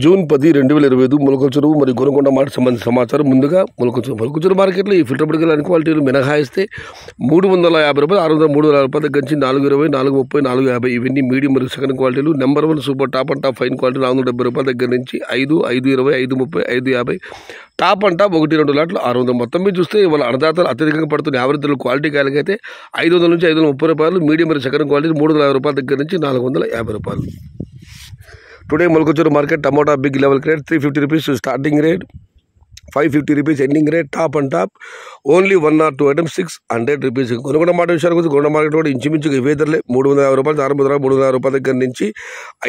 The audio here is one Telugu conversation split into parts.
జూన్ 10, 2025 మొలకచెరువు మరియు గోనకొండ మార్కెట్ సంబంధించిన సమాచారం. ముందుగా మొలకచెరువు మార్కెట్లో ఈ ఫిల్టర్ పడికల అన్ని క్వాలిటీలు మినహాయిస్తే 350 రూపాయలు, 600, 300 రూపాయల దగ్గర నుంచి 420, 430, 450 ఇవన్నీ మీడియం మరియు సెకండ్ క్వాలిటీలు. Number 1 super top and top fine quality 470 రూపాయల దగ్గర నుంచి 5, 520, 530, 550 టాప్ అండ్ టాప్ 1-2 లాట్లు 600. మొత్తం మీద చూస్తే ఇవాళ అన్నదాతలు అత్యధికంగా పడుతున్న యావరేజ్ ధరలు క్వాలిటీ కాయలకైతే 500 నుంచి 530 రూపాయలు, మీడియం మరియు సెకండ్ క్వాలిటీ 350 రూపాయల దగ్గర నుంచి 450 రూపాయలు. Today Molakalacheruvu market tomato big level rate 350 rupees starting rate, 550 rupees ending rate. Top and top only 1 or 2 items 600 rupees. Gonakonda market విషయానికి వచ్చి గోనకొండ మార్కెట్ కూడా ఇంచుమించుగా ఇవే ధరలే. 350 రూపాయలు, 300 రూపాయల దగ్గర నుంచి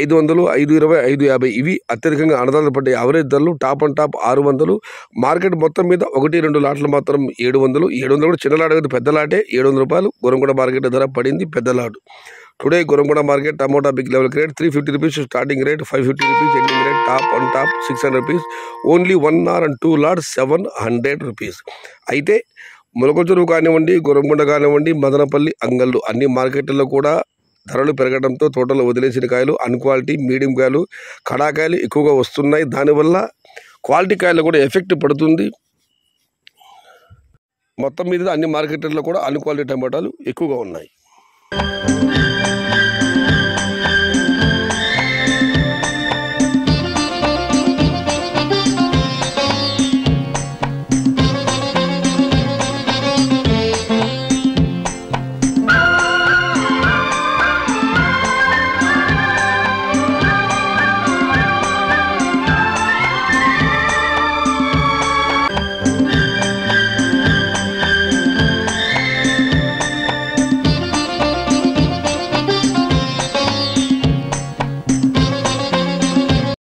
500, 520, 550 ఇవి అత్యధికంగా అన్నదాతలు పడ్డే యావరేజ్ ధరలు. Top and top 600. మార్కెట్ మొత్తం మీద 1-2 లాట్లు మాత్రం 700. 700 కూడా చిన్న లాట్, పెద్ద లాటే 700 రూపాయలు గోనకొండ మార్కెట్ ధర పడింది పెద్ద lot. Today Gonakonda market tomato big level rate 350 rupees starting rate, 550 rupees ending rate. Top and top 600 rupees only 1 or 2 lots 700 rupees. అయితే మొలకచెరువు కానివ్వండి, గోనకొండ కానివ్వండి, మదనపల్లి, అంగళ్ళు అన్ని మార్కెట్లలో కూడా ధరలు పెరగడంతో తోటలో వదిలేసిన కాయలు అన్క్వాలిటీ, మీడియం కాయలు, కడాకాయలు ఎక్కువగా వస్తున్నాయి. దానివల్ల క్వాలిటీ కాయలు కూడా ఎఫెక్ట్ పడుతుంది. మొత్తం మీద అన్ని మార్కెట్లలో కూడా అన్క్వాలిటీ టమాటాలు ఎక్కువగా ఉన్నాయి.